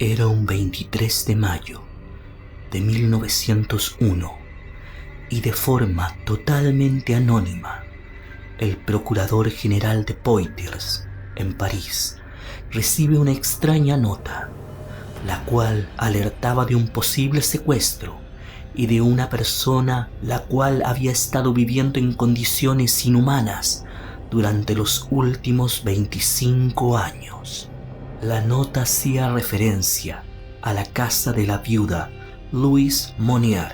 Era un 23 de mayo de 1901 y de forma totalmente anónima, el procurador general de Poitiers, en París, recibe una extraña nota, la cual alertaba de un posible secuestro y de una persona la cual había estado viviendo en condiciones inhumanas durante los últimos 25 años. La nota hacía referencia a la casa de la viuda Louise Monier,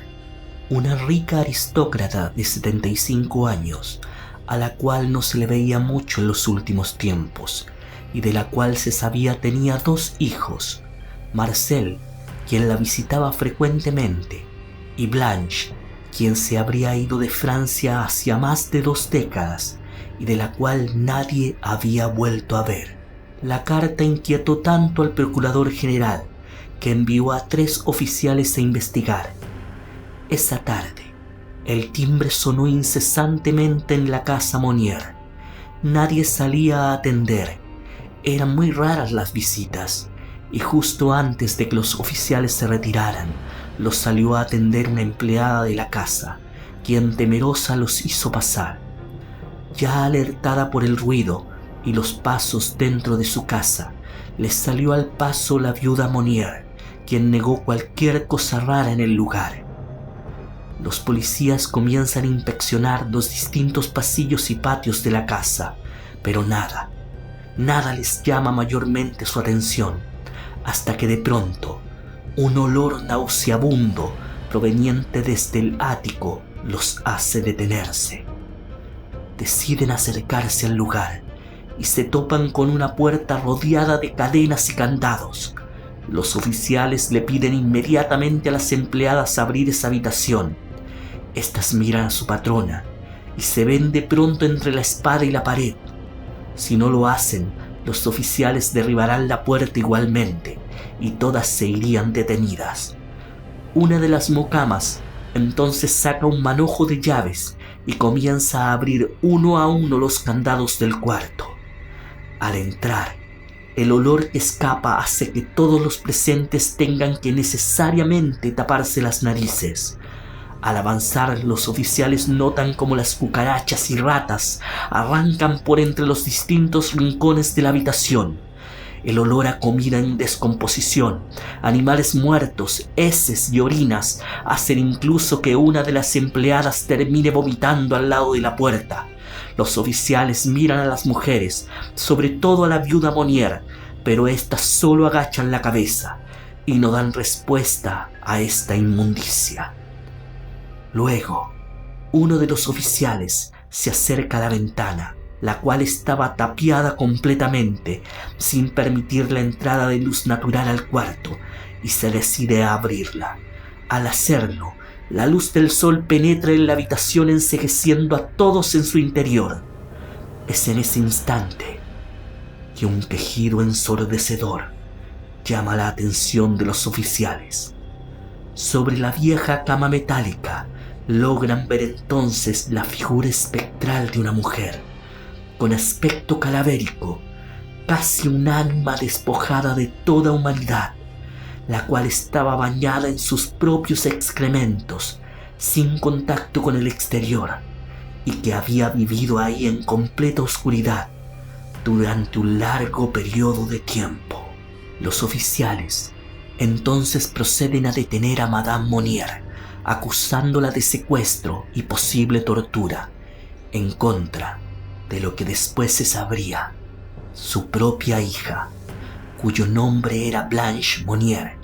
una rica aristócrata de 75 años, a la cual no se le veía mucho en los últimos tiempos, y de la cual se sabía tenía 2 hijos, Marcel, quien la visitaba frecuentemente, y Blanche, quien se habría ido de Francia hacía más de 2 décadas, y de la cual nadie había vuelto a ver. La carta inquietó tanto al procurador general, que envió a 3 oficiales a investigar. Esa tarde, el timbre sonó incesantemente en la casa Monier. Nadie salía a atender. Eran muy raras las visitas, y justo antes de que los oficiales se retiraran, los salió a atender una empleada de la casa, quien temerosa los hizo pasar. Ya alertada por el ruido y los pasos dentro de su casa, les salió al paso la viuda Monier, quien negó cualquier cosa rara en el lugar. Los policías comienzan a inspeccionar los distintos pasillos y patios de la casa, pero nada les llama mayormente su atención, hasta que de pronto un olor nauseabundo proveniente desde el ático los hace detenerse. Deciden acercarse al lugar y se topan con una puerta rodeada de cadenas y candados. Los oficiales le piden inmediatamente a las empleadas abrir esa habitación. Estas miran a su patrona y se ven de pronto entre la espada y la pared. Si no lo hacen, los oficiales derribarán la puerta igualmente y todas se irían detenidas. Una de las mocamas entonces saca un manojo de llaves y comienza a abrir uno a uno los candados del cuarto. Al entrar, el olor que escapa hace que todos los presentes tengan que necesariamente taparse las narices. Al avanzar, los oficiales notan como las cucarachas y ratas arrancan por entre los distintos rincones de la habitación. El olor a comida en descomposición, animales muertos, heces y orinas hacen incluso que una de las empleadas termine vomitando al lado de la puerta. Los oficiales miran a las mujeres, sobre todo a la viuda Monier, pero éstas solo agachan la cabeza y no dan respuesta a esta inmundicia. Luego, uno de los oficiales se acerca a la ventana, la cual estaba tapiada completamente, sin permitir la entrada de luz natural al cuarto, y se decide a abrirla. Al hacerlo, la luz del sol penetra en la habitación encegueciendo a todos en su interior. Es en ese instante que un quejido ensordecedor llama la atención de los oficiales. Sobre la vieja cama metálica logran ver entonces la figura espectral de una mujer, con aspecto cadavérico, casi un alma despojada de toda humanidad, la cual estaba bañada en sus propios excrementos, sin contacto con el exterior, y que había vivido ahí en completa oscuridad durante un largo periodo de tiempo. Los oficiales entonces proceden a detener a Madame Monier, acusándola de secuestro y posible tortura, en contra de lo que después se sabría, su propia hija, cuyo nombre era Blanche Monier,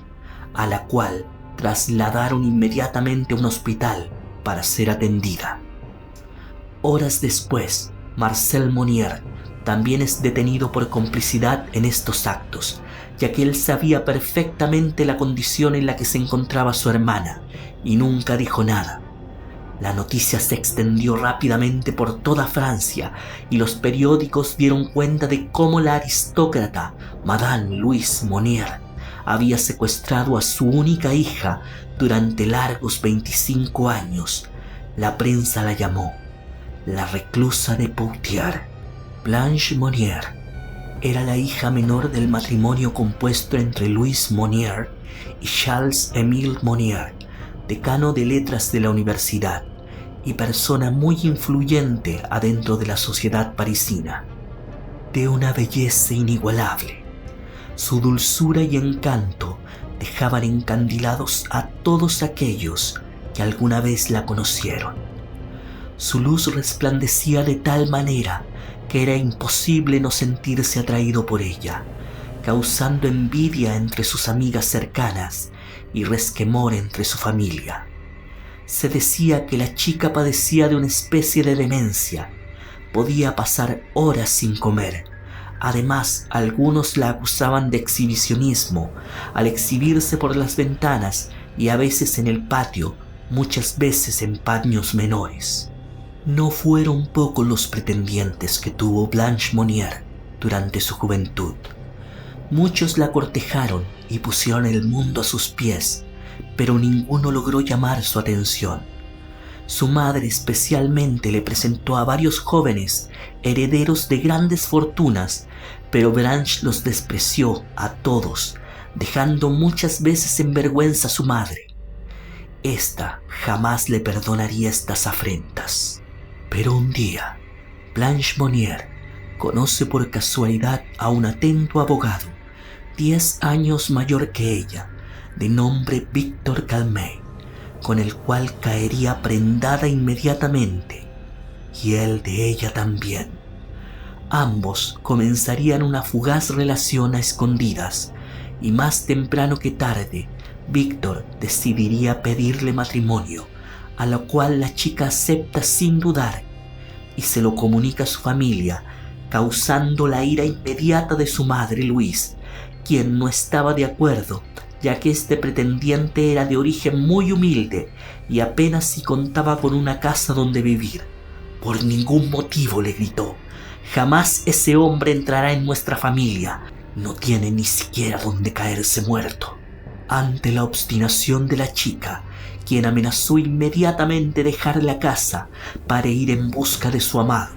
a la cual trasladaron inmediatamente a un hospital para ser atendida. Horas después, Marcel Monier también es detenido por complicidad en estos actos, ya que él sabía perfectamente la condición en la que se encontraba su hermana y nunca dijo nada. La noticia se extendió rápidamente por toda Francia y los periódicos dieron cuenta de cómo la aristócrata Madame Louise Monier había secuestrado a su única hija durante largos 25 años. La prensa la llamó la reclusa de Poitiers, Blanche Monier, Era la hija menor del matrimonio compuesto entre Louise Monnier y Charles-Émile Monnier, decano de letras de la universidad y persona muy influyente adentro de la sociedad parisina. De una belleza inigualable, su dulzura y encanto dejaban encandilados a todos aquellos que alguna vez la conocieron. Su luz resplandecía de tal manera que era imposible no sentirse atraído por ella, causando envidia entre sus amigas cercanas y resquemor entre su familia. Se decía que la chica padecía de una especie de demencia. Podía pasar horas sin comer. Además, algunos la acusaban de exhibicionismo al exhibirse por las ventanas y a veces en el patio, muchas veces en paños menores. No fueron pocos los pretendientes que tuvo Blanche Monnier durante su juventud. Muchos la cortejaron y pusieron el mundo a sus pies, pero ninguno logró llamar su atención. Su madre especialmente le presentó a varios jóvenes herederos de grandes fortunas, pero Blanche los despreció a todos, dejando muchas veces en vergüenza a su madre. Esta jamás le perdonaría estas afrentas. Pero un día, Blanche Monnier conoce por casualidad a un atento abogado, 10 años mayor que ella, de nombre Victor Calmet, con el cual caería prendada inmediatamente, y él de ella también. Ambos comenzarían una fugaz relación a escondidas, y más temprano que tarde, Victor decidiría pedirle matrimonio, a lo cual la chica acepta sin dudar, y se lo comunica a su familia, causando la ira inmediata de su madre Louise, quien no estaba de acuerdo, ya que este pretendiente era de origen muy humilde y apenas si contaba con una casa donde vivir. Por ningún motivo, le gritó, jamás ese hombre entrará en nuestra familia, no tiene ni siquiera donde caerse muerto. Ante la obstinación de la chica, quien amenazó inmediatamente dejar la casa para ir en busca de su amado,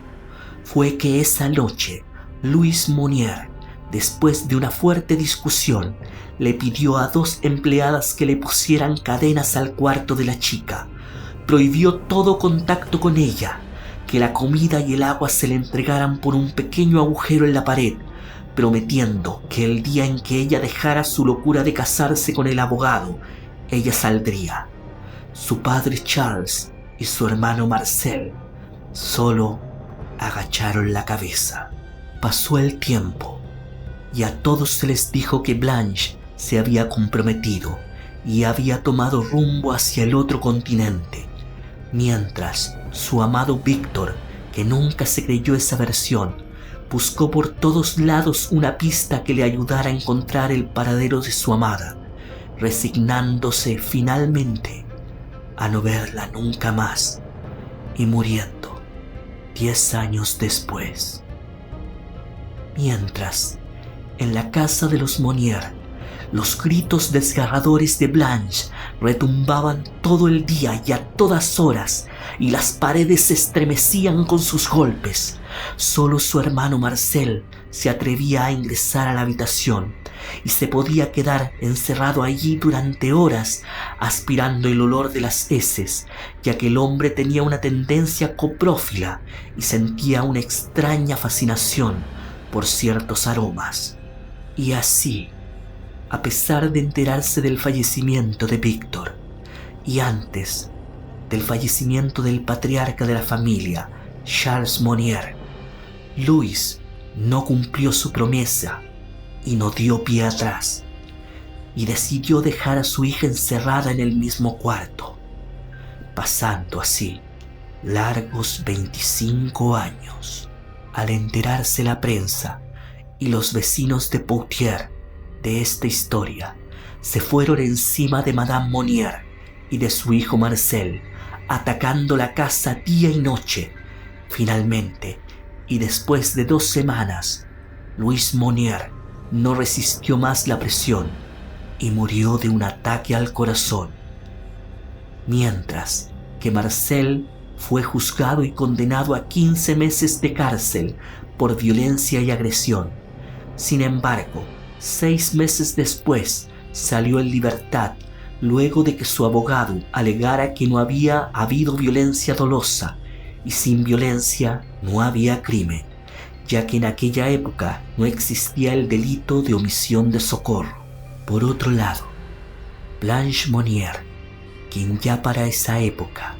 fue que esa noche Louise Monnier, después de una fuerte discusión, le pidió a 2 empleadas que le pusieran cadenas al cuarto de la chica, prohibió todo contacto con ella, que la comida y el agua se le entregaran por un pequeño agujero en la pared, prometiendo que el día en que ella dejara su locura de casarse con el abogado, ella saldría. Su padre Charles y su hermano Marcel solo agacharon la cabeza. Pasó el tiempo y a todos se les dijo que Blanche se había comprometido y había tomado rumbo hacia el otro continente, mientras su amado Víctor, que nunca se creyó esa versión, buscó por todos lados una pista que le ayudara a encontrar el paradero de su amada, resignándose finalmente a no verla nunca más y muriendo 10 años después. Mientras, en la casa de los Monnier, los gritos desgarradores de Blanche retumbaban todo el día y a todas horas, y las paredes se estremecían con sus golpes. Solo su hermano Marcel se atrevía a ingresar a la habitación y se podía quedar encerrado allí durante horas aspirando el olor de las heces, ya que el hombre tenía una tendencia coprófila y sentía una extraña fascinación por ciertos aromas. Y así, a pesar de enterarse del fallecimiento de Víctor y antes del fallecimiento del patriarca de la familia, Charles Monnier, Louise no cumplió su promesa y no dio pie atrás, y decidió dejar a su hija encerrada en el mismo cuarto, pasando así largos 25 años. Al enterarse la prensa y los vecinos de Poitiers de esta historia, se fueron encima de Madame Monnier y de su hijo Marcel, atacando la casa día y noche. Finalmente, y después de 2 semanas, Louise Monnier no resistió más la presión y murió de un ataque al corazón, mientras que Marcel fue juzgado y condenado a 15 meses de cárcel por violencia y agresión, Sin embargo, 6 meses después salió en libertad luego de que su abogado alegara que no había habido violencia dolosa y sin violencia no había crimen, ya que en aquella época no existía el delito de omisión de socorro. Por otro lado, Blanche Monnier, quien ya para esa época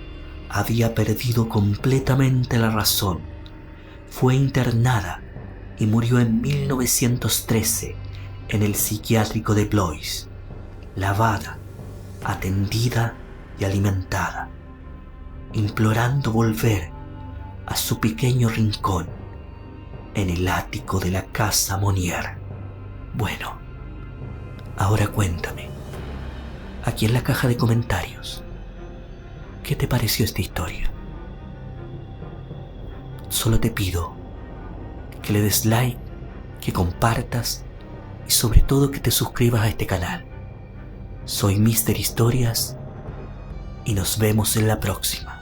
había perdido completamente la razón, fue internada y murió en 1913 en el psiquiátrico de Blois, lavada, atendida y alimentada, implorando volver a su pequeño rincón en el ático de la casa Monnier. Bueno, ahora cuéntame, aquí en la caja de comentarios, ¿qué te pareció esta historia? Solo te pido que le des like, que compartas y sobre todo que te suscribas a este canal. Soy Mister Historias y nos vemos en la próxima.